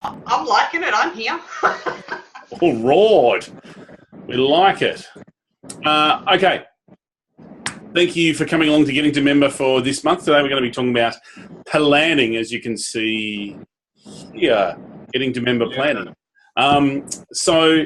I'm liking it. I'm here. All right. We like it. Okay. Thank you for coming along to Getting to Member for this month. Today we're going to be talking about planning, as you can see here, Getting to Member planning. So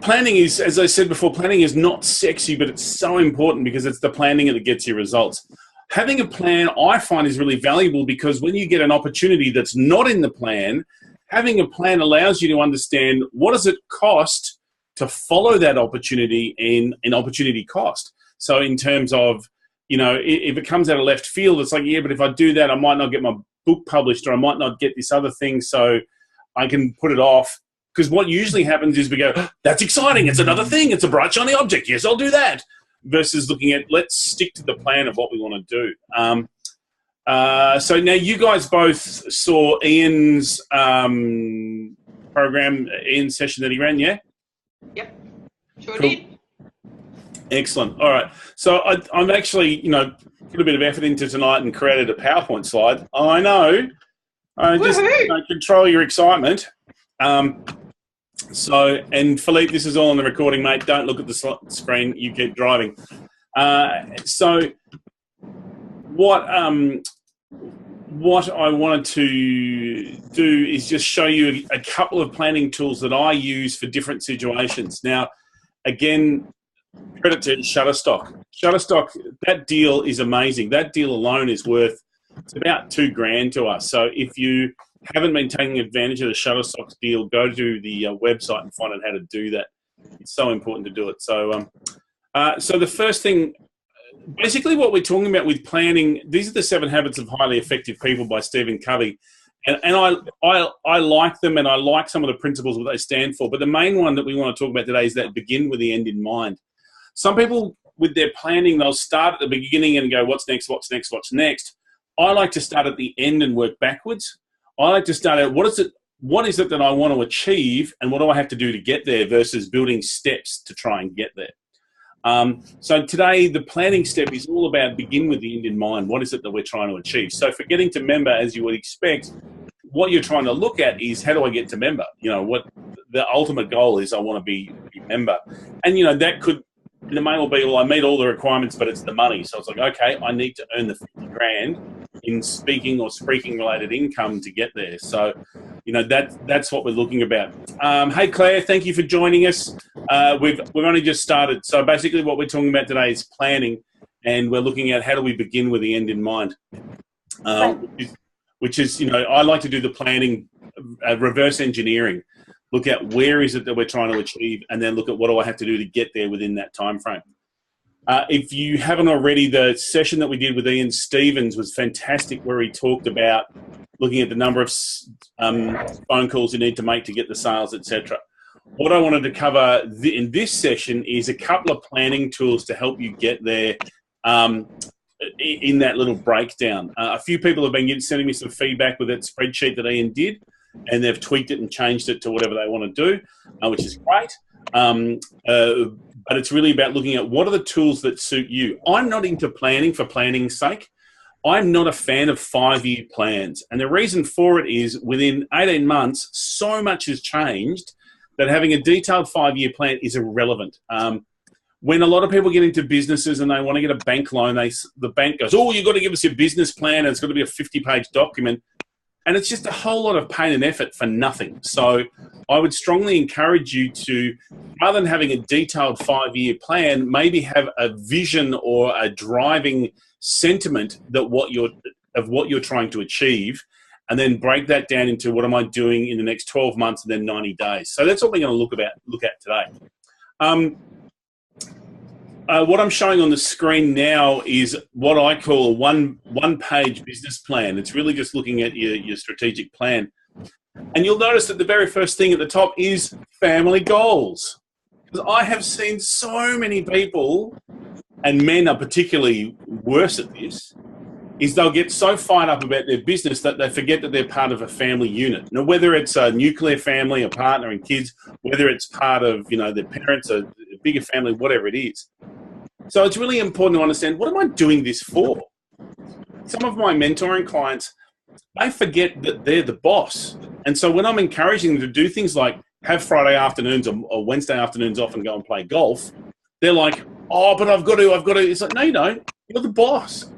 planning is, as I said before, planning is not sexy, but it's so important because it's the planning that gets you results. Having a plan, I find, is really valuable because when you get an opportunity that's not in the plan, having a plan allows you to understand what does it cost to follow that opportunity in opportunity cost. So in terms of, if it comes out of left field, it's like, yeah, but if I do that, I might not get my book published or I might not get this other thing, so I can put it off. Because what usually happens is we go, oh, that's exciting, it's another thing, it's a bright, shiny object, yes, I'll do that. Versus looking at, let's stick to the plan of what we want to do. So now you guys both saw Ian's program, Ian's session that he ran, yeah? Yep, sure Cool. did. Excellent. All right. So I'm actually, put a bit of effort into tonight and created a PowerPoint slide. I know. Just control your excitement. And Philippe, this is all on the recording, mate. Don't look at the screen. You keep driving. So what I wanted to do is just show you a couple of planning tools that I use for different situations. Now, again, credit to Shutterstock. Shutterstock, that deal is amazing. That deal alone is worth, it's about $2,000 to us. So if you haven't been taking advantage of the Shutterstock deal, go to the website and find out how to do that. It's so important to do it. So, so the first thing, basically what we're talking about with planning, these are the 7 Habits of Highly Effective People by Stephen Covey. And I like them, and I like some of the principles that they stand for. But the main one that we want to talk about today is that begin with the end in mind. Some people, with their planning, they'll start at the beginning and go, what's next, what's next, what's next? I like to start at the end and work backwards. I like to start out, what is it that I want to achieve, and what do I have to do to get there, versus building steps to try and get there. So today, the planning step is all about begin with the end in mind. What is it that we're trying to achieve? So for Getting to Member, as you would expect, what you're trying to look at is, how do I get to member? What the ultimate goal is, I want to be member. And, that could, it may well be, well, I meet all the requirements, but it's the money. So it's like, okay, I need to earn the $50,000 in speaking or speaking related income to get there. So, that's what we're looking about. Hey, Claire, thank you for joining us. We've only just started. So basically what we're talking about today is planning, and we're looking at how do we begin with the end in mind, which is, I like to do the planning, reverse engineering. Look at where is it that we're trying to achieve, and then look at what do I have to do to get there within that time frame. If you haven't already, the session that we did with Ian Stevens was fantastic, where he talked about looking at the number of phone calls you need to make to get the sales, etc. What I wanted to cover in this session is a couple of planning tools to help you get there in that little breakdown. A few people have been sending me some feedback with that spreadsheet that Ian did, and they've tweaked it and changed it to whatever they want to do, which is great. But it's really about looking at what are the tools that suit you. I'm not into planning for planning's sake. I'm not a fan of 5-year plans. And the reason for it is within 18 months, so much has changed that having a detailed 5-year plan is irrelevant. When a lot of people get into businesses and they want to get a bank loan, the bank goes, oh, you've got to give us your business plan, and it's got to be a 50-page document. And it's just a whole lot of pain and effort for nothing. So I would strongly encourage you to, rather than having a detailed 5-year plan, maybe have a vision or a driving sentiment of what you're trying to achieve, and then break that down into what am I doing in the next 12 months and then 90 days. So that's what we're going to look at today. What I'm showing on the screen now is what I call a one-page business plan. It's really just looking at your strategic plan. And you'll notice that the very first thing at the top is family goals. Because I have seen so many people, and men are particularly worse at this, is they'll get so fired up about their business that they forget that they're part of a family unit. Now, whether it's a nuclear family, a partner and kids, whether it's part of, their parents, a bigger family, whatever it is. So it's really important to understand, what am I doing this for? Some of my mentoring clients, they forget that they're the boss And so when I'm encouraging them to do things like have Friday afternoons or Wednesday afternoons off and go and play golf, they're like, oh, but I've got to. It's like, no, you don't. You're the boss.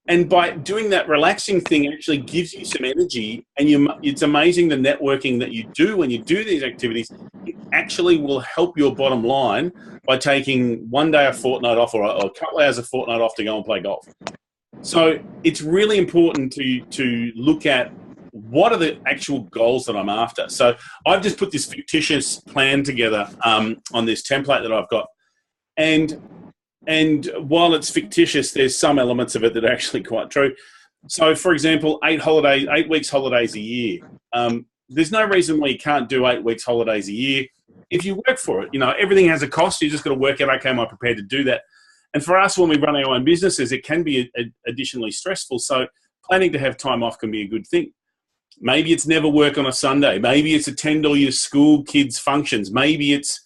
And by doing that relaxing thing actually gives you some energy, and it's amazing the networking that you do when you do these activities. It actually will help your bottom line by taking one day a fortnight off or a couple of hours a fortnight off to go and play golf. So it's really important to look at what are the actual goals that I'm after. So I've just put this fictitious plan together on this template that I've got. And while it's fictitious, there's some elements of it that are actually quite true. So, for example, 8 weeks holidays a year. There's no reason why you can't do 8 weeks holidays a year if you work for it. You know, everything has a cost. You just got to work out, okay, am I prepared to do that? And for us, when we run our own businesses, it can be additionally stressful. So planning to have time off can be a good thing. Maybe it's never work on a Sunday. Maybe it's attend all your school kids' functions. Maybe it's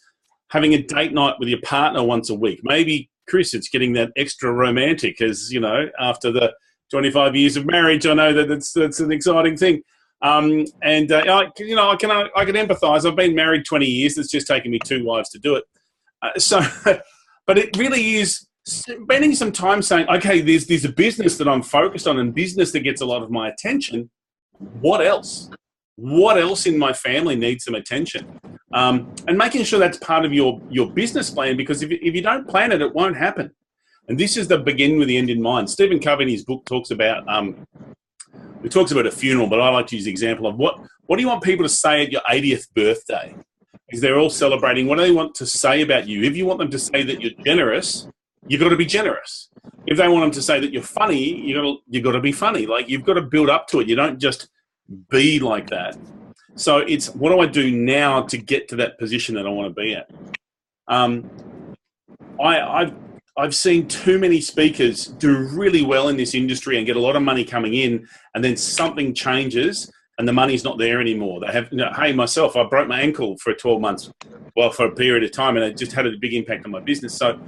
having a date night with your partner once a week. Maybe, Chris, it's getting that extra romantic, as you know, after the 25 years of marriage, I know that that's an exciting thing. I can empathise. I've been married 20 years. It's just taken me 2 wives to do it. But it really is spending some time saying, okay, there's a business that I'm focused on and business that gets a lot of my attention. What else? What else in my family needs some attention? And making sure that's part of your business plan, because if you don't plan it, it won't happen. And this is the begin with the end in mind. Stephen Covey in his book talks about a funeral, but I like to use the example of what do you want people to say at your 80th birthday? Because they're all celebrating. What do they want to say about you? If you want them to say that you're generous, you've got to be generous. If they want them to say that you're funny, you've got to be funny. Like, you've got to build up to it. You don't just be like that. So it's, what do I do now to get to that position that I want to be at? I've seen too many speakers do really well in this industry and get a lot of money coming in, and then something changes and the money's not there anymore. They have, hey, myself, I broke my ankle for 12 months, for a period of time, and it just had a big impact on my business. So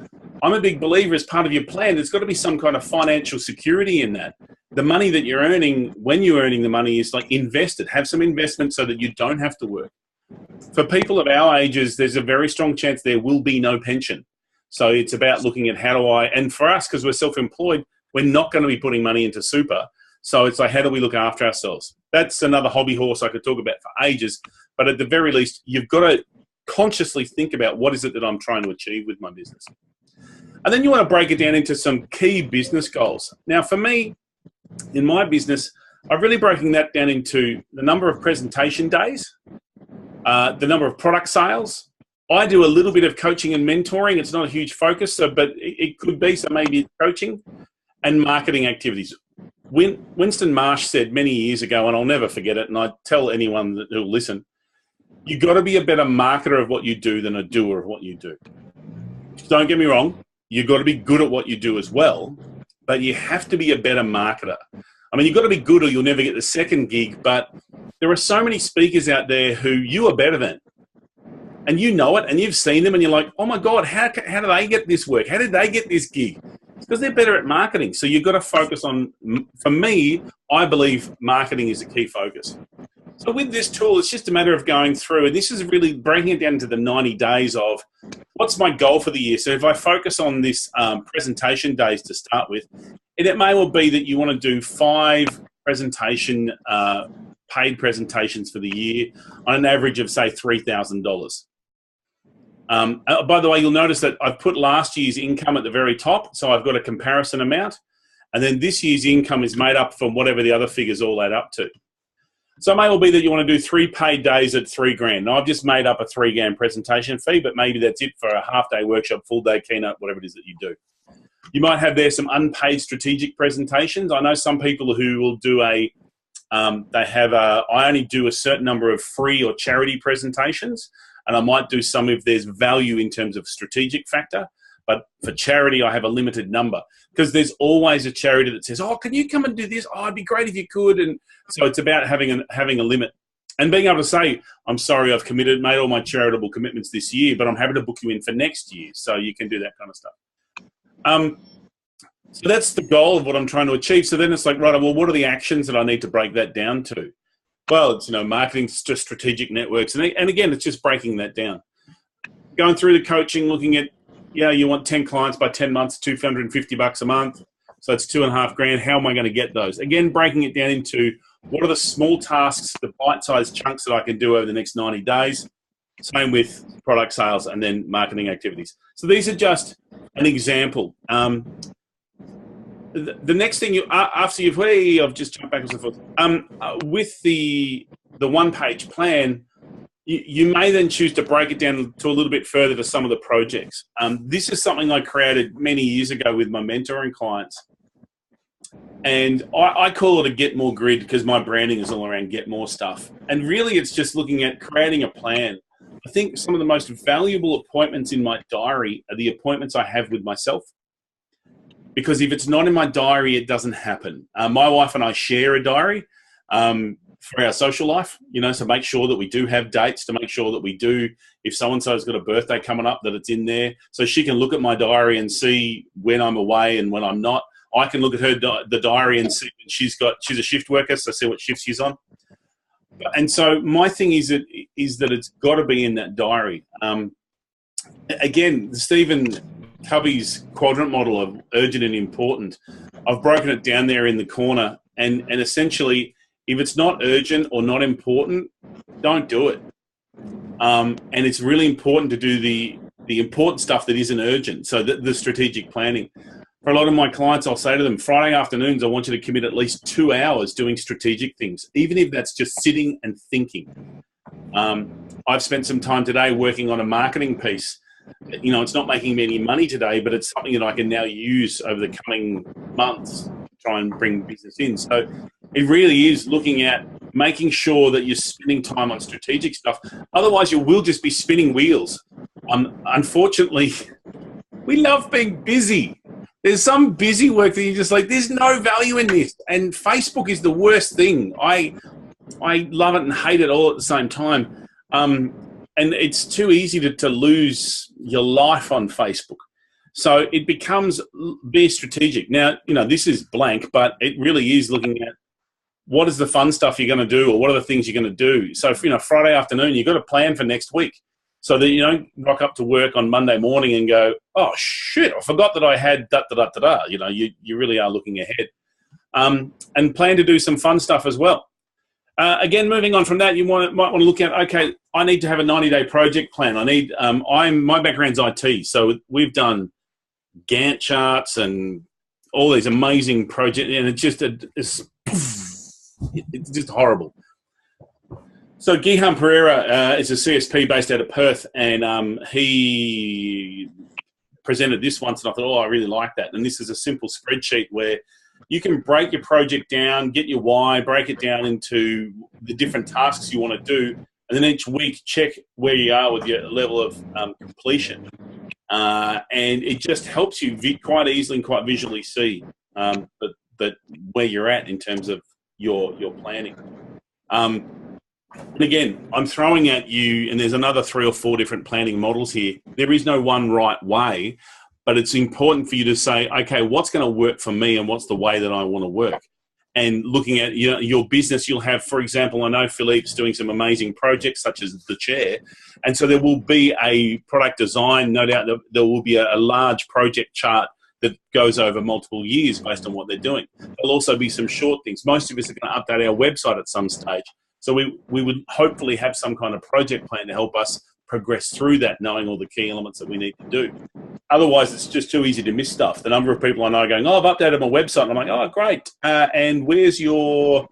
I'm a big believer, as part of your plan, there's got to be some kind of financial security in that. The money that you're earning, when you're earning the money, is like invested. Have some investment so that you don't have to work. For people of our ages, there's a very strong chance there will be no pension. So it's about looking at and for us, because we're self-employed, we're not going to be putting money into super. So it's like, how do we look after ourselves? That's another hobby horse I could talk about for ages. But at the very least, you've got to consciously think about, what is it that I'm trying to achieve with my business? And then you want to break it down into some key business goals. Now, for me, in my business, I've really broken that down into the number of presentation days, the number of product sales. I do a little bit of coaching and mentoring. It's not a huge focus, but it could be. So maybe coaching and marketing activities. Winston Marsh said many years ago, and I'll never forget it, and I tell anyone who'll listen, you've got to be a better marketer of what you do than a doer of what you do. Don't get me wrong. You've got to be good at what you do as well, but you have to be a better marketer. I mean, you've got to be good or you'll never get the second gig, but there are so many speakers out there who you are better than. And you know it, and you've seen them, and you're like, oh my God, how do they get this work? How did they get this gig? It's because they're better at marketing. So you've got to focus on, for me, I believe marketing is a key focus. So with this tool, it's just a matter of going through, and this is really breaking it down to the 90 days of what's my goal for the year. So if I focus on this presentation days to start with, and it may well be that you want to do 5 paid presentations for the year on an average of, say, $3,000. By the way, you'll notice that I've put last year's income at the very top, so I've got a comparison amount, and then this year's income is made up from whatever the other figures all add up to. So it may well be that you want to do 3 paid days at $3,000. Now, I've just made up a $3,000 presentation fee, but maybe that's it for a half-day workshop, full-day keynote, whatever it is that you do. You might have there some unpaid strategic presentations. I know some people who will do I only do a certain number of free or charity presentations, and I might do some if there's value in terms of strategic factor. But for charity, I have a limited number, because there's always a charity that says, oh, can you come and do this? Oh, it'd be great if you could. And so it's about having a limit and being able to say, I'm sorry, I've made all my charitable commitments this year, but I'm happy to book you in for next year. So you can do that kind of stuff. So that's the goal of what I'm trying to achieve. So then it's like, right, well, what are the actions that I need to break that down to? Well, it's, marketing to strategic networks. And again, it's just breaking that down. Going through the coaching, looking at, you want 10 clients by 10 months, $250 a month. So it's $2,500. How am I going to get those? Again, breaking it down into what are the small tasks, the bite-sized chunks that I can do over the next 90 days. Same with product sales and then marketing activities. So these are just an example. The next thing after I've just jumped back and so forth. With the one-page plan, you may then choose to break it down to a little bit further to some of the projects. This is something I created many years ago with my mentoring clients. And I call it a Get More grid because my branding is all around Get More stuff. And really it's just looking at creating a plan. I think some of the most valuable appointments in my diary are the appointments I have with myself. Because if it's not in my diary, it doesn't happen. My wife and I share a diary for our social life, so make sure that we do have dates, to make sure that we do, if so-and-so's got a birthday coming up, that it's in there. So she can look at my diary and see when I'm away and when I'm not. I can look at the diary and see when she's a shift worker, so see what shift she's on. And so my thing is that it's got to be in that diary. Again, Stephen Covey's quadrant model of urgent and important, I've broken it down there in the corner, and essentially, if it's not urgent or not important, don't do it. And it's really important to do the important stuff that isn't urgent, so the strategic planning. For a lot of my clients, I'll say to them, Friday afternoons, I want you to commit at least 2 hours doing strategic things, even if that's just sitting and thinking. I've spent some time today working on a marketing piece. It's not making me any money today, but it's something that I can now use over the coming months to try and bring business in. So it really is looking at making sure that you're spending time on strategic stuff. Otherwise, you will just be spinning wheels. Unfortunately, we love being busy. There's some busy work that you're just like, there's no value in this. And Facebook is the worst thing. I love it and hate it all at the same time. And it's too easy to lose your life on Facebook. So it becomes be strategic. Now, this is blank, but it really is looking at what is the fun stuff you're going to do, or what are the things you're going to do. So, Friday afternoon, you've got a plan for next week, so that you don't rock up to work on Monday morning and go, oh, shit, I forgot that I had da-da-da-da-da. You really are looking ahead. And plan to do some fun stuff as well. Again, moving on from that, you might want to look at, okay, I need to have a 90-day project plan. My background's IT, so we've done Gantt charts and all these amazing projects, and it's just horrible. So Gihan Pereira is a CSP based out of Perth, and he presented this once, and I thought, I really like that. And this is a simple spreadsheet where you can break your project down, get your why, break it down into the different tasks you want to do, and then each week check where you are with your level of completion. And it just helps you quite easily and quite visually see that where you're at in terms of your planning. And again, I'm throwing at you, and there's another 3 or 4 different planning models here. There is no one right way. But it's important for you to say, okay, what's going to work for me and what's the way that I want to work? And looking at your business, you'll have, for example, I know Philippe's doing some amazing projects such as the chair. And so there will be a product design, no doubt there will be a large project chart that goes over multiple years based on what they're doing. There'll also be some short things. Most of us are going to update our website at some stage. So we would hopefully have some kind of project plan to help us progress through that, knowing all the key elements that we need to do. Otherwise, it's just too easy to miss stuff. The number of people I know going, I've updated my website. And I'm like, oh, great. And where's your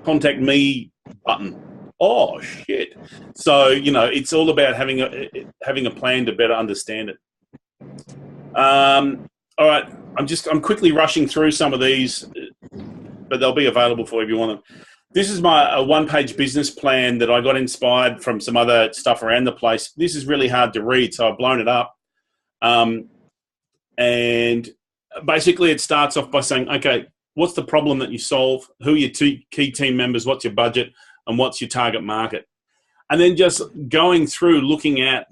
contact me button? Oh, shit. So, it's all about having a plan to better understand it. All right. I'm quickly rushing through some of these, but they'll be available for you if you want them. This is my one-page business plan that I got inspired from some other stuff around the place. This is really hard to read, so I've blown it up. And basically it starts off by saying, okay, what's the problem that you solve? Who are your 2 key team members? What's your budget? And what's your target market? And then just going through looking at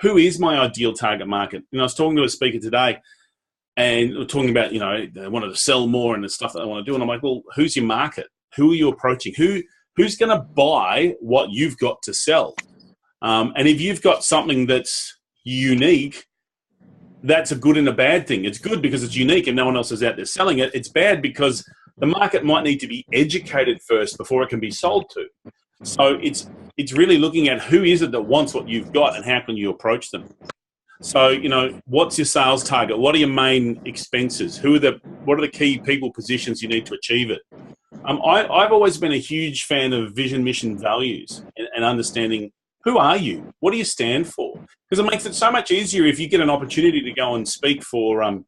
who is my ideal target market. I was talking to a speaker today, and we're talking about, they wanted to sell more and the stuff that they want to do. And I'm like, well, who's your market? Who are you approaching? who's going to buy what you've got to sell? And if you've got something that's unique, that's a good and a bad thing. It's good because it's unique and no one else is out there selling it. It's bad because the market might need to be educated first before it can be sold to. So it's really looking at who is it that wants what you've got and how can you approach them. So, what's your sales target? What are your main expenses? What are the key people positions you need to achieve it? I've always been a huge fan of vision, mission, values and understanding who are you? What do you stand for? Because it makes it so much easier if you get an opportunity to go and speak for,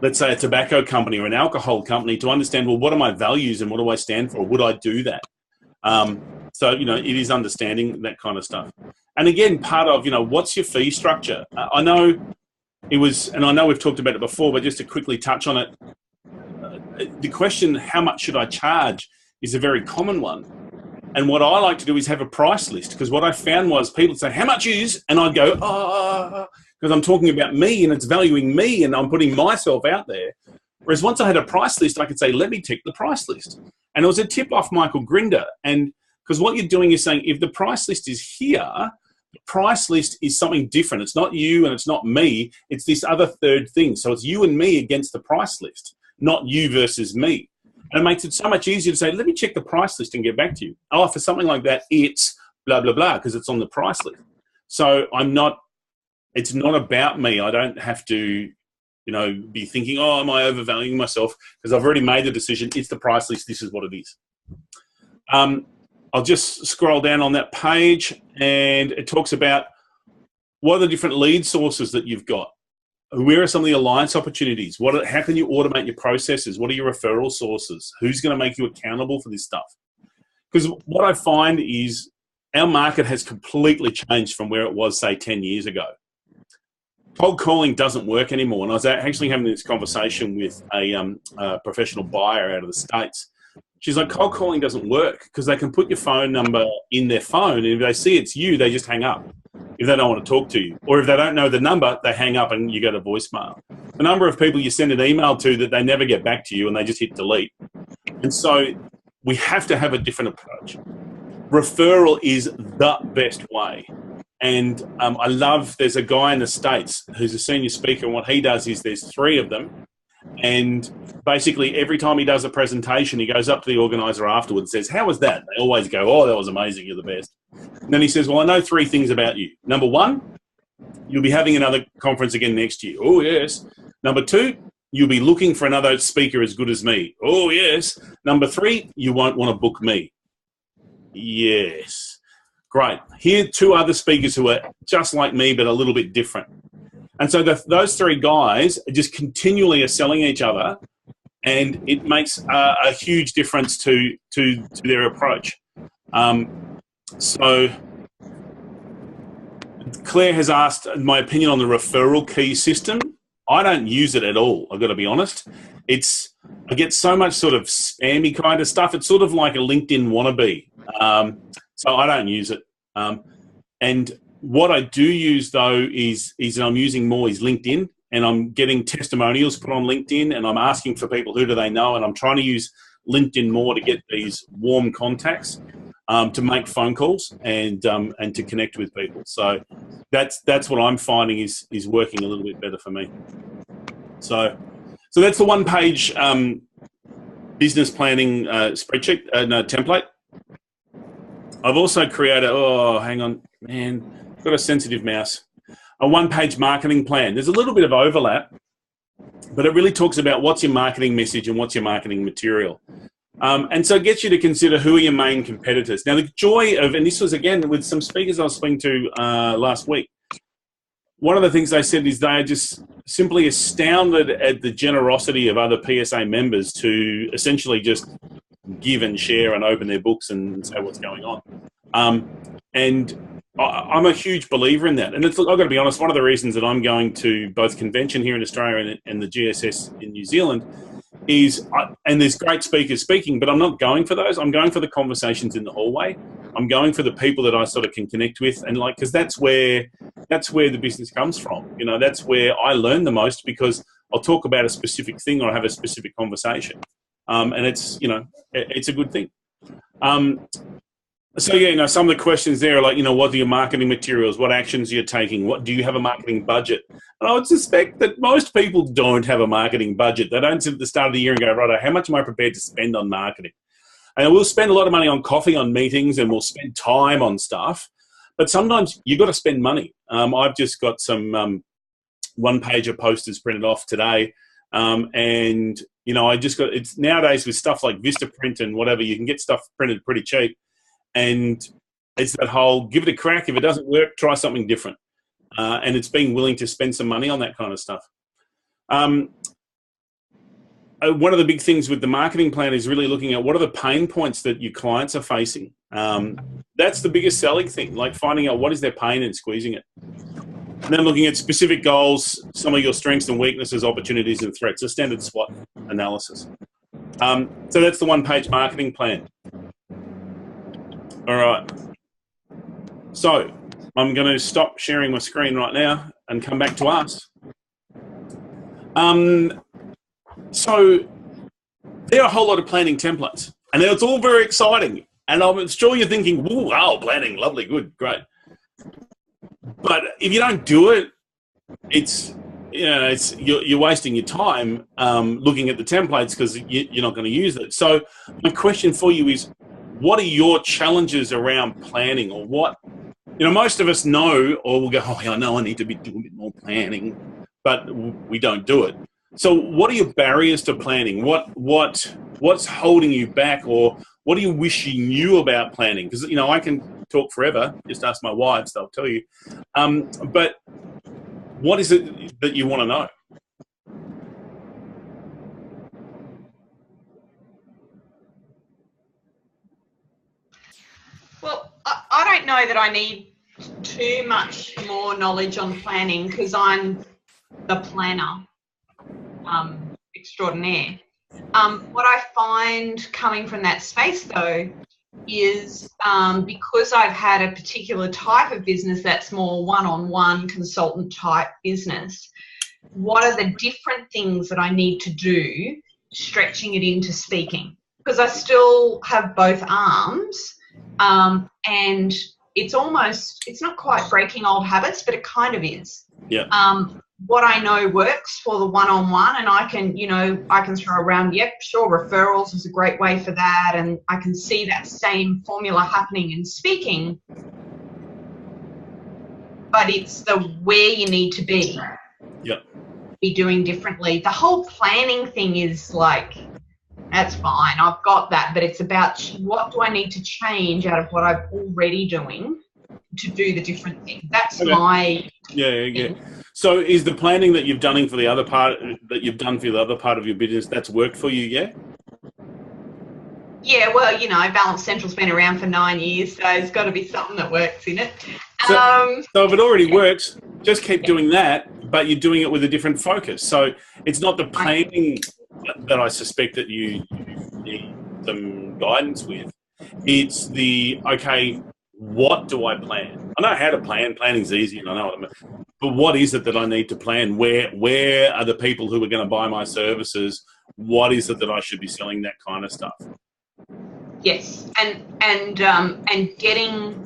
let's say, a tobacco company or an alcohol company to understand, well, what are my values and what do I stand for? Would I do that? So, it is understanding that kind of stuff. And again, part of, what's your fee structure? I know we've talked about it before, but just to quickly touch on it, the question, how much should I charge, is a very common one. And what I like to do is have a price list, because what I found was people say, how much is? And I'd go, because I'm talking about me and it's valuing me and I'm putting myself out there. Whereas once I had a price list, I could say, let me tick the price list. And it was a tip off Michael Grinder. And because what you're doing is saying, if the price list is here, the price list is something different. It's not you and it's not me. It's this other third thing. So it's you and me against the price list, not you versus me. And it makes it so much easier to say, let me check the price list and get back to you. Oh, for something like that, it's blah, blah, blah, because it's on the price list. So it's not about me. I don't have to, be thinking, oh, am I overvaluing myself? Because I've already made the decision. It's the price list. This is what it is. I'll just scroll down on that page and it talks about what are the different lead sources that you've got. Where are some of the alliance opportunities? How can you automate your processes? What are your referral sources? Who's going to make you accountable for this stuff? Because what I find is our market has completely changed from where it was, say, 10 years ago. Cold calling doesn't work anymore. And I was actually having this conversation with a professional buyer out of the States. She's like, cold calling doesn't work because they can put your phone number in their phone, and if they see it's you, they just hang up if they don't want to talk to you. Or if they don't know the number, they hang up and you go to voicemail. The number of people you send an email to that they never get back to you and they just hit delete. And so we have to have a different approach. Referral is the best way. And I love, there's a guy in the States who's a senior speaker, and what he does is there's 3 of them. And basically every time he does a presentation, he goes up to the organizer afterwards and says, how was that? They always go, oh, that was amazing. You're the best. And then he says, well, I know 3 things about you. Number 1, you'll be having another conference again next year. Oh, yes. Number 2, you'll be looking for another speaker as good as me. Oh, yes. Number 3, you won't want to book me. Yes. Great. Here are 2 other speakers who are just like me, but a little bit different. And so those 3 guys just continually are selling each other, and it makes a huge difference to their approach. So Claire has asked my opinion on the referral key system. I don't use it at all, I've got to be honest. I get so much sort of spammy kind of stuff. It's sort of like a LinkedIn wannabe. So I don't use it. And what I do use though is I'm using more is LinkedIn, and I'm getting testimonials put on LinkedIn, and I'm asking for people who do they know, and I'm trying to use LinkedIn more to get these warm contacts, to make phone calls and to connect with people. So that's what I'm finding is working a little bit better for me. So that's the 1-page business planning spreadsheet template. I've also created, hang on, man. I've got a sensitive mouse. A 1-page marketing plan. There's a little bit of overlap, but it really talks about what's your marketing message and what's your marketing material. And so it gets you to consider who are your main competitors. Now, the joy of, and this was again with some speakers I was speaking to last week, one of the things they said is they are just simply astounded at the generosity of other PSA members to essentially just give and share and open their books and say what's going on. And I'm a huge believer in that. And I've got to be honest, one of the reasons that I'm going to both convention here in Australia and the GSS in New Zealand is, and there's great speakers speaking, but I'm not going for those. I'm going for the conversations in the hallway. I'm going for the people that I sort of can connect with, and because that's where the business comes from. That's where I learn the most, because I'll talk about a specific thing or have a specific conversation. And it's a good thing. So yeah, some of the questions there are like, what are your marketing materials? What actions you're taking? What do you have a marketing budget? And I would suspect that most people don't have a marketing budget. They don't sit at the start of the year and go, right, how much am I prepared to spend on marketing? And we'll spend a lot of money on coffee, on meetings, and we'll spend time on stuff. But sometimes you've got to spend money. I've just got some one-pager posters printed off today. And, I just got, it's nowadays with stuff like Vistaprint and whatever, you can get stuff printed pretty cheap. And it's that whole, give it a crack. If it doesn't work, try something different. And it's being willing to spend some money on that kind of stuff. One of the big things with the marketing plan is really looking at what are the pain points that your clients are facing. That's the biggest selling thing, like finding out what is their pain and squeezing it. And then looking at specific goals, some of your strengths and weaknesses, opportunities and threats, a standard SWOT analysis. So that's the one-page marketing plan. All right. So I'm going to stop sharing my screen right now and come back to us. So there are a whole lot of planning templates, and it's all very exciting. And I'm sure you're thinking, wow, planning, lovely, good, great. But if you don't do it, you're wasting your time looking at the templates because you're not going to use it. So my question for you is, what are your challenges around planning, or what? Most of us know, or we'll go, oh, yeah, I know I need to be doing a bit more planning, but we don't do it. So what are your barriers to planning? What's holding you back, or what do you wish you knew about planning? Because, I can talk forever. Just ask my wives, they'll tell you. But what is it that you want to know? Well, I don't know that I need too much more knowledge on planning because I'm the planner extraordinaire. What I find coming from that space, though, is because I've had a particular type of business that's more one-on-one consultant type business, what are the different things that I need to do, stretching it into speaking? Because I still have both arms, and it's not quite breaking old habits, but it kind of is. Yeah. What I know works for the one-on-one, and I can throw around, yep, sure, referrals is a great way for that, and I can see that same formula happening in speaking, but it's the where you need to be. Yep. Be doing differently. The whole planning thing is like, that's fine, I've got that, but it's about what do I need to change out of what I'm already doing to do the different thing. That's okay. my yeah. So is the planning that you've done for the other part of your business that's worked for you? Yeah, well, Balance Central's been around for 9 years, so it's got to be something that works in it. So if it already works, just keep doing that, but you're doing it with a different focus. So it's not the planning that I suspect that you need some guidance with. It's the, okay, what do I plan? I know how to plan. Planning's easy, and I know what I mean. But what is it that I need to plan? Where are the people who are going to buy my services? What is it that I should be selling? That kind of stuff. Yes, and getting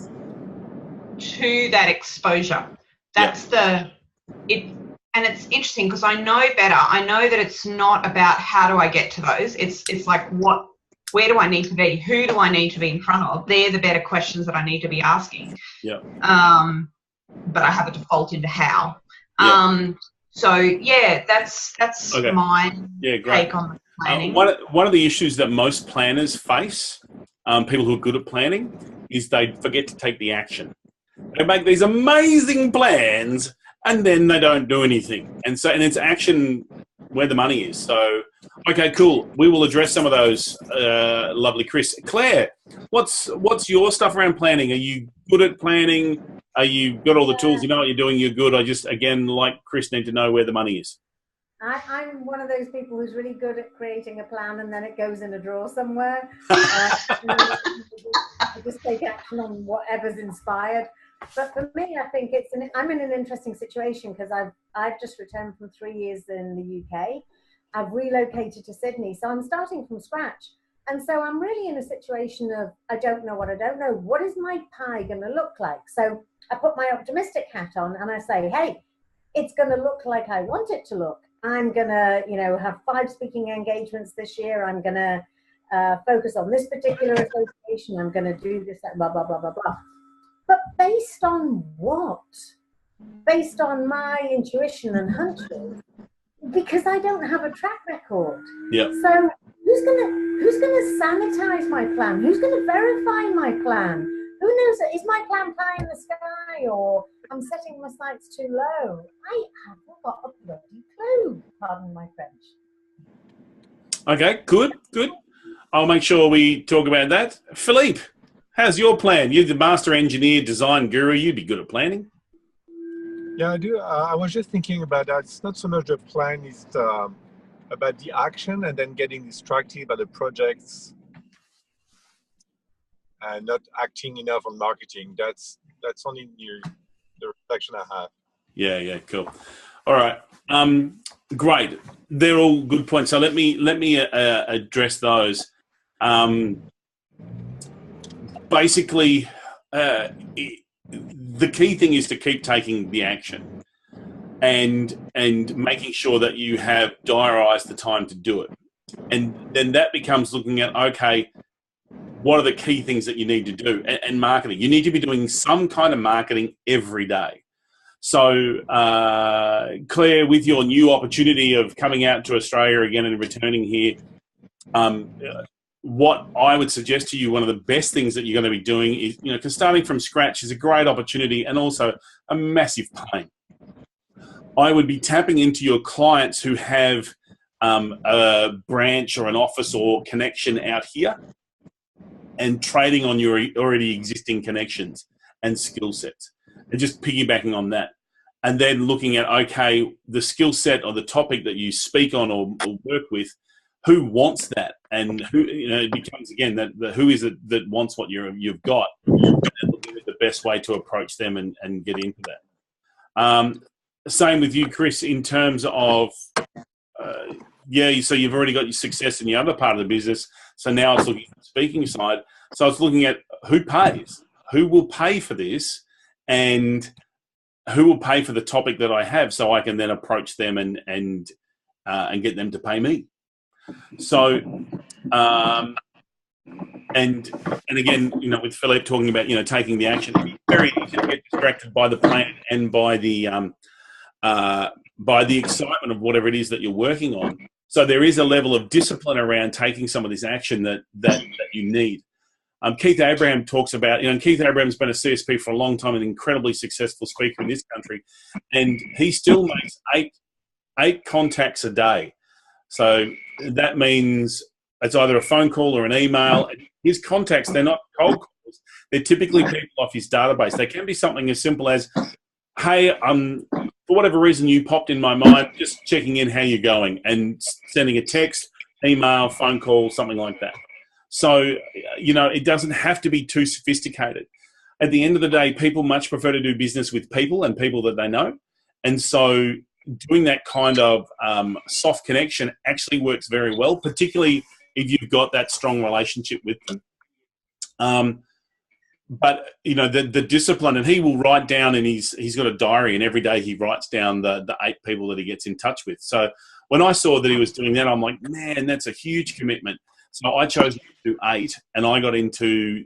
to that exposure. That's and it's interesting because I know better. I know that it's not about how do I get to those. It's like where do I need to be? Who do I need to be in front of? They're the better questions that I need to be asking. Yeah. But I have a default into how. Yeah. So yeah, that's okay. my great. take on the planning. One of the issues that most planners face, people who are good at planning, is they forget to take the action. They make these amazing plans and then they don't do anything. And it's action where the money is. So, okay, cool. We will address some of those, lovely Chris. Claire, what's your stuff around planning? Are you good at planning? Are you got all the tools? You know what you're doing? You're good. I just, again, like Chris, need to know where the money is. I'm one of those people who's really good at creating a plan and then it goes in a drawer somewhere. I just take action on whatever's inspired. But for me, I think I'm in an interesting situation because I've just returned from 3 years in the UK. I've relocated to Sydney, so I'm starting from scratch. And so I'm really in a situation of, I don't know what I don't know. What is my pie going to look like? So I put my optimistic hat on and I say, hey, it's going to look like I want it to look. I'm going to, have 5 speaking engagements this year. I'm going to focus on this particular association. I'm going to do this, blah, blah, blah, blah, blah. But based on what? Based on my intuition and hunches, because I don't have a track record. Yeah. So who's gonna sanitize my plan? Who's gonna verify my plan? Who knows? Is my plan pie in the sky, or I'm setting my sights too low? I haven't got a bloody clue. Pardon my French. Okay, good. I'll make sure we talk about that. Philippe, how's your plan? You're the master engineer, design guru. You'd be good at planning. Yeah, I do. I was just thinking about that. It's not so much the plan, it's about the action and then getting distracted by the projects and not acting enough on marketing. That's only the reflection I have. Yeah, cool. All right, great. They're all good points. So let me address those. Basically, the key thing is to keep taking the action and making sure that you have diarised the time to do it. And then that becomes looking at, okay, what are the key things that you need to do? And marketing. You need to be doing some kind of marketing every day. So, Claire, with your new opportunity of coming out to Australia again and returning here, what I would suggest to you, one of the best things that you're going to be doing is, because starting from scratch is a great opportunity and also a massive pain. I would be tapping into your clients who have a branch or an office or connection out here and trading on your already existing connections and skill sets and just piggybacking on that. And then looking at, okay, the skill set or the topic that you speak on or work with, who wants that, and who it becomes again that who is it that wants what you've got, and looking at the best way to approach them and get into that. Same with you, Chris, in terms of so you've already got your success in the other part of the business. So now it's looking at the speaking side. So it's looking at who pays, who will pay for this, and who will pay for the topic that I have, so I can then approach them and get them to pay me. So, and again, with Philippe talking about, taking the action, it's very easy to get distracted by the plan and by the excitement of whatever it is that you're working on. So there is a level of discipline around taking some of this action that you need. Keith Abraham talks about, Keith Abraham's been a CSP for a long time, an incredibly successful speaker in this country, and he still makes eight contacts a day. So that means it's either a phone call or an email. His contacts, they're not cold calls. They're typically people off his database. They can be something as simple as, hey, for whatever reason you popped in my mind, just checking in how you're going and sending a text, email, phone call, something like that. So, it doesn't have to be too sophisticated. At the end of the day, people much prefer to do business with people and people that they know. And so doing that kind of soft connection actually works very well, particularly if you've got that strong relationship with them. But the discipline, and he will write down, and he's got a diary, and every day he writes down the 8 people that he gets in touch with. So when I saw that he was doing that, I'm like, man, that's a huge commitment. So I chose to do 8, and I got into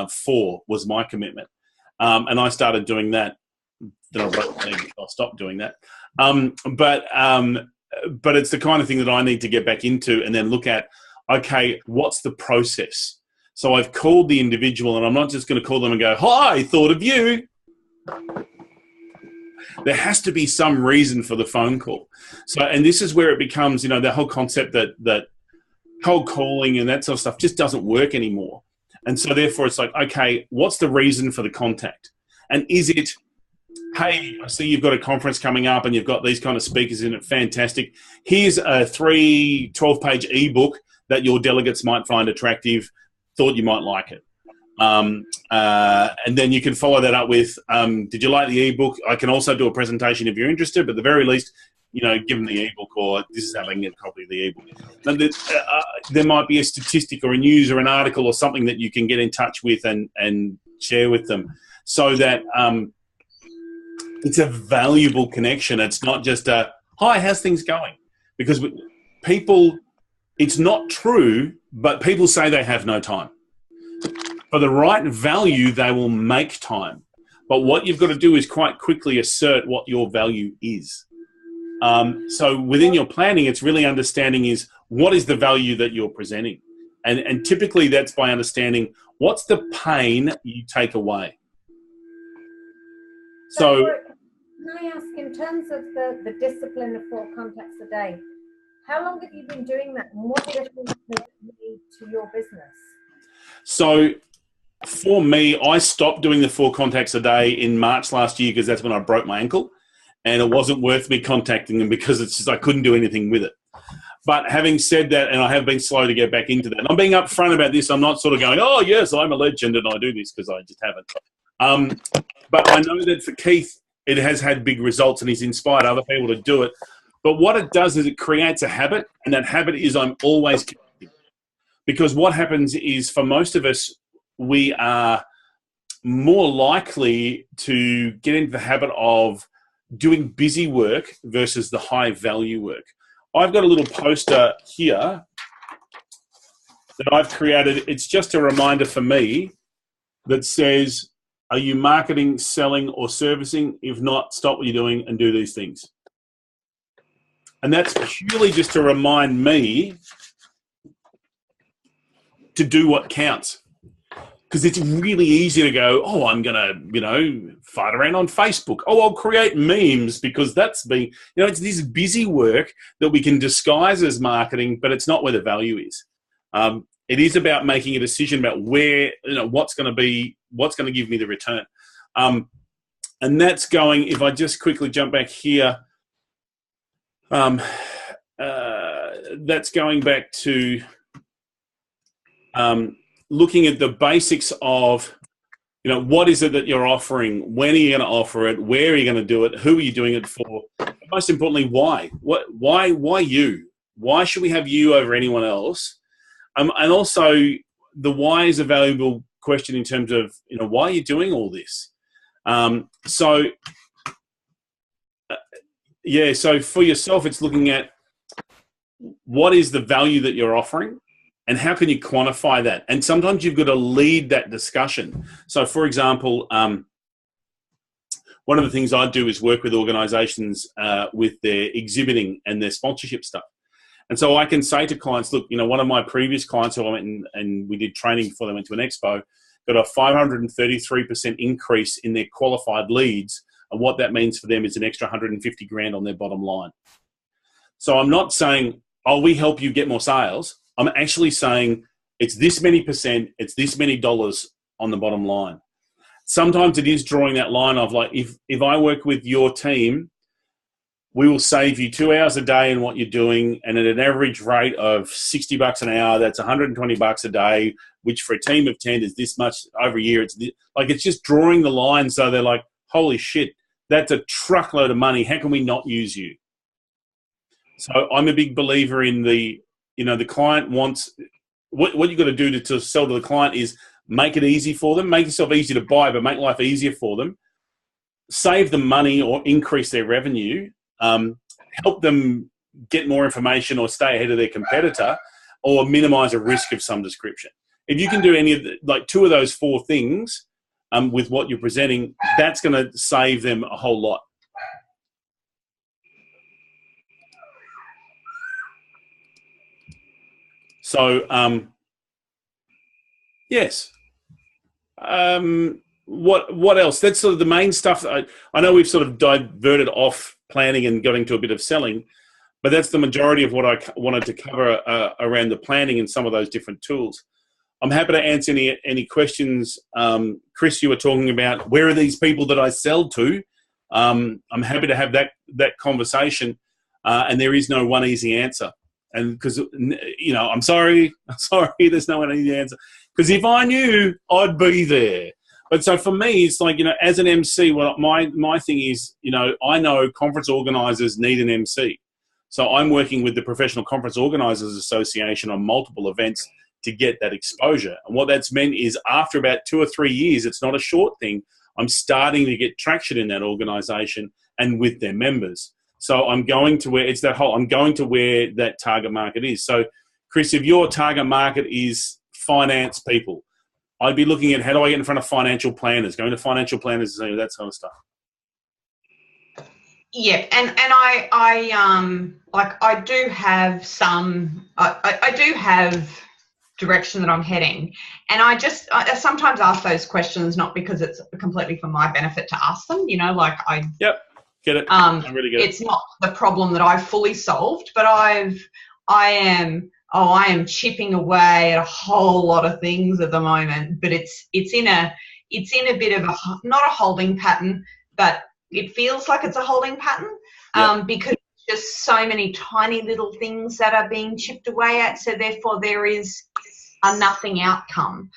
4 was my commitment, and I started doing that. Then I stopped doing that. But it's the kind of thing that I need to get back into and then look at, okay, what's the process? So I've called the individual, and I'm not just going to call them and go, hi, thought of you. There has to be some reason for the phone call. So, and this is where it becomes, the whole concept that cold calling and that sort of stuff just doesn't work anymore. And so therefore it's like, okay, what's the reason for the contact? And is it, hey, I see you've got a conference coming up and you've got these kind of speakers in it. Fantastic. Here's a 12-page ebook that your delegates might find attractive. Thought you might like it. And then you can follow that up with, did you like the ebook? I can also do a presentation if you're interested, but at the very least, give them the ebook, or this is how they can get a copy of the ebook. Now, there might be a statistic or a news or an article or something that you can get in touch with and share with them, so that it's a valuable connection. It's not just a, hi, how's things going? Because people, it's not true, but people say they have no time. For the right value, they will make time. But what you've got to do is quite quickly assert what your value is. So within your planning, it's really understanding is what is the value that you're presenting. And typically that's by understanding what's the pain you take away. So can I ask, in terms of the discipline of 4 contacts a day, how long have you been doing that, and what difference does it make to your business? So for me, I stopped doing the 4 contacts a day in March last year because that's when I broke my ankle, and it wasn't worth me contacting them because it's just I couldn't do anything with it. But having said that, and I have been slow to get back into that, and I'm being upfront about this. I'm not sort of going, oh, yes, I'm a legend and I do this, because I just haven't. But I know that for Keith, it has had big results and he's inspired other people to do it. But what it does is it creates a habit, and that habit is I'm always connecting. Because what happens is, for most of us, we are more likely to get into the habit of doing busy work versus the high value work. I've got a little poster here that I've created. It's just a reminder for me that says, are you marketing, selling, or servicing? If not, stop what you're doing and do these things. And that's purely just to remind me to do what counts. Because it's really easy to go, oh, I'm going to, fight around on Facebook. Oh, I'll create memes because that's being, it's this busy work that we can disguise as marketing, but it's not where the value is. It is about making a decision about where, what's going to give me the return. And that's going, if I just quickly jump back here, that's going back to looking at the basics of, what is it that you're offering? When are you going to offer it? Where are you going to do it? Who are you doing it for? And most importantly, why? Why you? Why should we have you over anyone else? And also, the why is a valuable question in terms of, why are you doing all this? So for yourself, it's looking at what is the value that you're offering and how can you quantify that? And sometimes you've got to lead that discussion. So, for example, one of the things I do is work with organizations with their exhibiting and their sponsorship stuff. And so I can say to clients, look, one of my previous clients who I went and we did training before they went to an expo, got a 533% increase in their qualified leads. And what that means for them is an extra 150 grand on their bottom line. So I'm not saying, oh, we help you get more sales. I'm actually saying it's this many percent, it's this many dollars on the bottom line. Sometimes it is drawing that line of like, if I work with your team, we will save you 2 hours a day in what you're doing, and at an average rate of $60 an hour, that's $120 a day, which for a team of 10 is this much over a year. It's just drawing the line so they're like, holy shit, that's a truckload of money. How can we not use you? So I'm a big believer in the client wants, what you've got to do to sell to the client is make it easy for them, make yourself easy to buy, but make life easier for them, save them money or increase their revenue, help them get more information or stay ahead of their competitor, or minimize a risk of some description. If you can do any of two of those 4 things with what you're presenting, that's going to save them a whole lot. So, yes. What else? That's sort of the main stuff. I know we've sort of diverted off planning and got into a bit of selling, but that's the majority of what I wanted to cover around the planning and some of those different tools. I'm happy to answer any questions. Chris, you were talking about where are these people that I sell to? I'm happy to have that conversation, and there is no one easy answer. And because, I'm sorry, there's no one easy answer. Because if I knew, I'd be there. But so for me, it's like, as an MC, well, my thing is, I know conference organisers need an MC. So I'm working with the Professional Conference Organisers Association on multiple events to get that exposure. And what that's meant is after about 2 or 3 years, it's not a short thing, I'm starting to get traction in that organisation and with their members. So I'm going to where I'm going to where that target market is. So Chris, if your target market is finance people, I'd be looking at how do I get in front of financial planners, going to financial planners and that sort of stuff. Yeah, and I do have some, I do have direction that I'm heading, and I sometimes ask those questions not because it's completely for my benefit to ask them, Yep, get it. I really get it. It's not the problem that I've fully solved, but I am chipping away at a whole lot of things at the moment, but it's in a bit of not a holding pattern, but it feels like it's a holding pattern, because just so many tiny little things that are being chipped away at, so therefore there is a nothing outcome.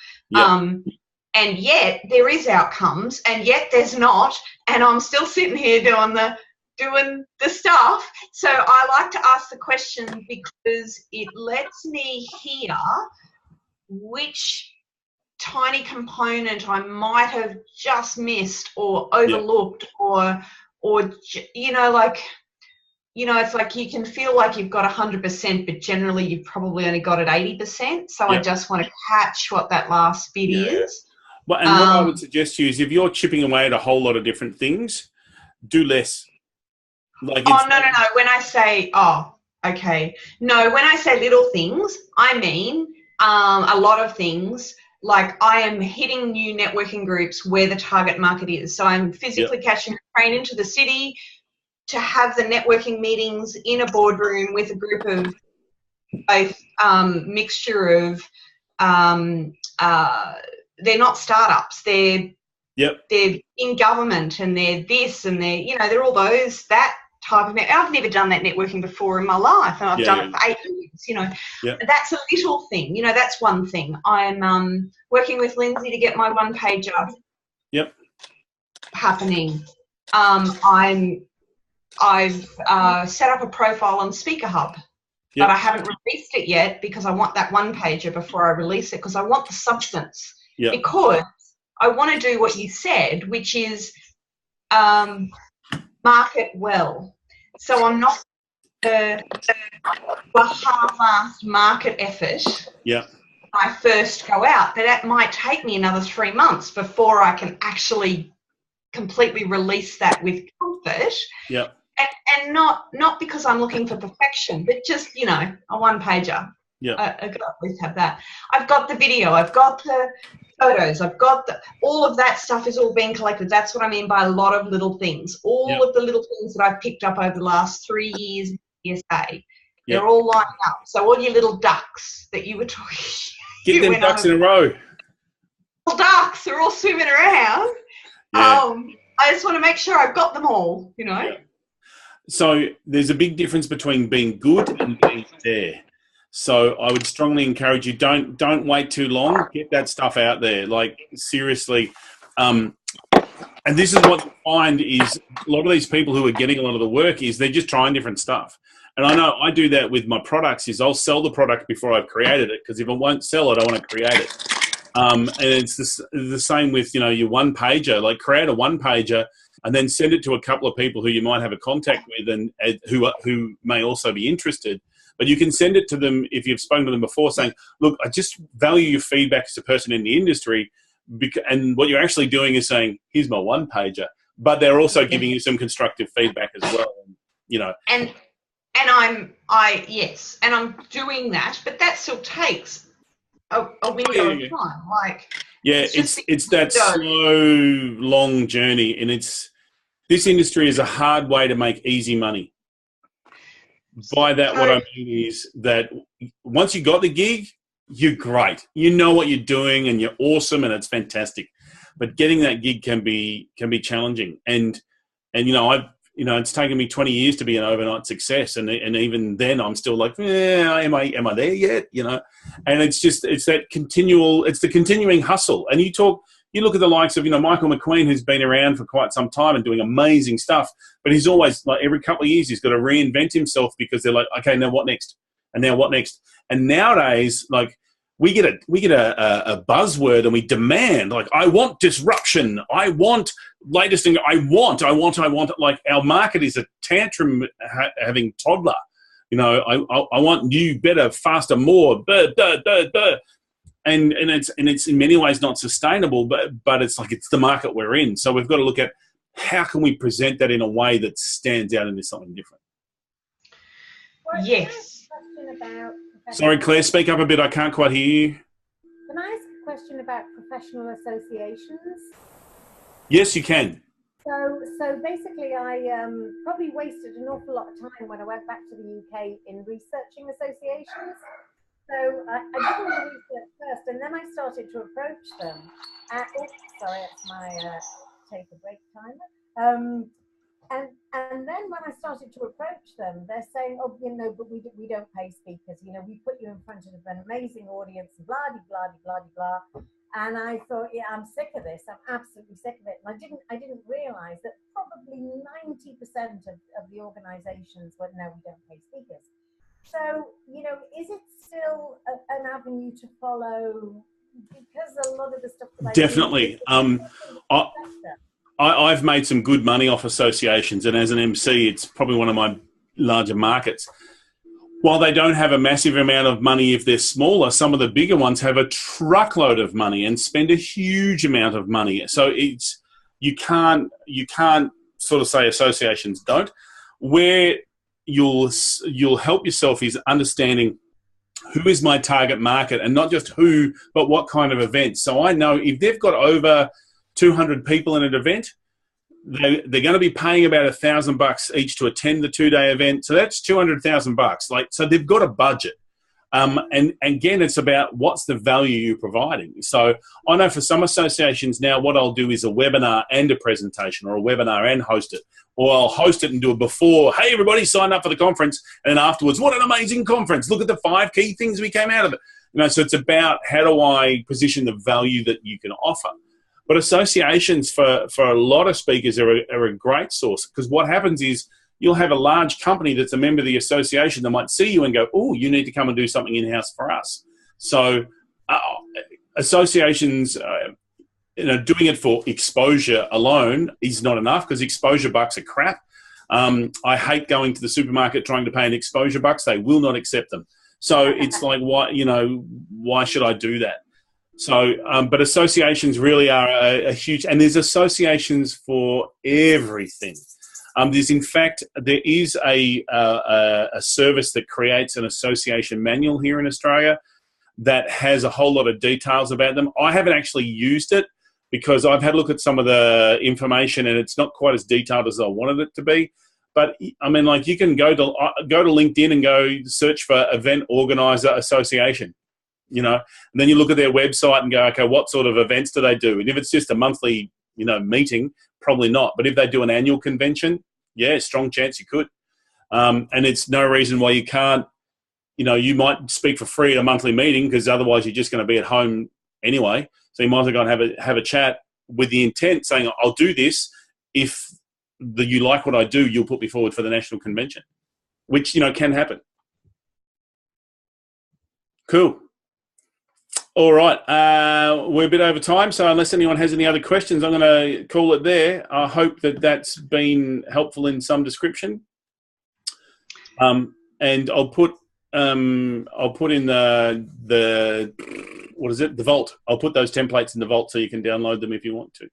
And yet there is outcomes, and yet there's not, and I'm still sitting here doing the stuff. So I like to ask the question because it lets me hear which tiny component I might have just missed or overlooked, or it's like you can feel like you've got 100%, but generally you've probably only got it 80%. So I just want to catch what that last bit is. Well, and what I would suggest to you is if you're chipping away at a whole lot of different things, do less. No. When I say, when I say little things, I mean a lot of things. Like I am hitting new networking groups where the target market is. So I'm physically catching a train into the city to have the networking meetings in a boardroom with a group of both mixture of they're not startups, they're in government, and they're this, and they're all that type of I've never done that networking before in my life, and I've done it for 8 years. That's a little thing, that's one thing. I'm working with Lindsay to get my one pager happening. I've set up a profile on Speaker Hub, but I haven't released it yet because I want that one pager before I release it, because I want the substance. Because I want to do what you said, which is market well. So I'm not a half-assed market effort. I first go out, but that might take me another 3 months before I can actually completely release that with comfort. And not because I'm looking for perfection, but just, a one pager. I've got to at least have that. I've got the video, I've got the photos, I've got all of that stuff is all being collected. That's what I mean by a lot of little things. All of the little things that I've picked up over the last 3 years in PSA, they're all lining up. So all your little ducks that you were talking Get them ducks in a row. Little ducks, they're all swimming around. I just want to make sure I've got them all, So there's a big difference between being good and being there. So I would strongly encourage you, don't wait too long. Get that stuff out there. Like, seriously. And this is what you find is a lot of these people who are getting a lot of the work is they're just trying different stuff. And I know I do that with my products is I'll sell the product before I've created it, because if I won't sell it, I want to create it. And it's the same with, your one pager. Like, create a one pager and then send it to a couple of people who you might have a contact with and who may also be interested. But you can send it to them if you've spoken to them before, saying, look, I just value your feedback as a person in the industry. And what you're actually doing is saying, here's my one pager. But they're also giving you some constructive feedback as well. And I'm doing that, but that still takes a window of time. Like, it's that slow, long journey, and this industry is a hard way to make easy money. By that, what I mean is that once you got the gig, you're great. You know what you're doing, and you're awesome, and it's fantastic. But getting that gig can be challenging, and it's taken me 20 years to be an overnight success, and even then I'm still like, am I there yet? And it's the continuing hustle. And you talk You look at the likes of, Michael McQueen, who's been around for quite some time and doing amazing stuff, but he's always, like, every couple of years, he's got to reinvent himself because they're like, okay, now what next? And now what next? And nowadays, like, we get a buzzword and we demand, like, I want disruption. I want latest thing. I want. Like, our market is a tantrum having toddler. I want new, better, faster, more. And it's in many ways not sustainable, but it's like it's the market we're in. So we've got to look at how can we present that in a way that stands out and is something different. Yes. Sorry, Claire, speak up a bit. I can't quite hear you. Can I ask a question about professional associations? Yes, you can. So basically, I probably wasted an awful lot of time when I went back to the UK in researching associations. So I did all the research first, and then I started to approach them. Sorry, it's my take a break timer. And then when I started to approach them, they're saying, oh, but we don't pay speakers. We put you in front of an amazing audience, blah, blah, blah, blah, blah. And I thought, yeah, I'm sick of this. I'm absolutely sick of it. And I didn't realize that probably 90% of the organizations went, no, we don't pay speakers. So, is it still an avenue to follow? Because a lot of the stuff that definitely. I've made some good money off associations, and as an MC, it's probably one of my larger markets. While they don't have a massive amount of money if they're smaller, some of the bigger ones have a truckload of money and spend a huge amount of money. So you can't sort of say associations don't. Where you'll help yourself is understanding who is my target market, and not just who, but what kind of event. So I know if they've got over 200 people in an event, they're going to be paying about $1,000 each to attend the 2-day event. So that's $200,000. So they've got a budget. And again, it's about what's the value you're providing. So I know for some associations now, what I'll do is a webinar and a presentation, or a webinar and host it, or I'll host it and do it before. Hey, everybody, sign up for the conference. And then afterwards, what an amazing conference. Look at the 5 key things we came out of it. So it's about how do I position the value that you can offer. But associations for a lot of speakers are a great source, because what happens is you'll have a large company that's a member of the association that might see you and go, oh, you need to come and do something in-house for us. So associations, doing it for exposure alone is not enough, because exposure bucks are crap. I hate going to the supermarket trying to pay an exposure bucks. They will not accept them. So it's like, why should I do that? So, but associations really are a huge, and there's associations for everything. There is a service that creates an association manual here in Australia that has a whole lot of details about them. I haven't actually used it because I've had a look at some of the information and it's not quite as detailed as I wanted it to be. But I mean, like, you can go to LinkedIn and go search for Event Organizer Association. And then you look at their website and go, okay, what sort of events do they do? And if it's just a monthly, meeting, probably not. But if they do an annual convention, yeah, strong chance you could. And it's no reason why you can't, you might speak for free at a monthly meeting, because otherwise you're just going to be at home anyway. So you might as well go and have a chat with the intent saying, I'll do this. If you like what I do, you'll put me forward for the national convention, which, can happen. Cool. All right, we're a bit over time, so unless anyone has any other questions, I'm going to call it there. I hope that that's been helpful in some description. And I'll put in the what is it? The Vault. I'll put those templates in the Vault so you can download them if you want to.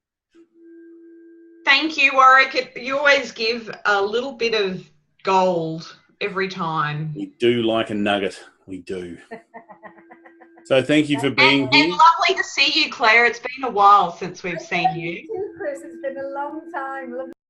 Thank you, Warwick. You always give a little bit of gold every time. We do like a nugget. We do. So thank you for being here. And lovely to see you, Claire. It's been a while since we've seen you. You too, Chris. It's been a long time.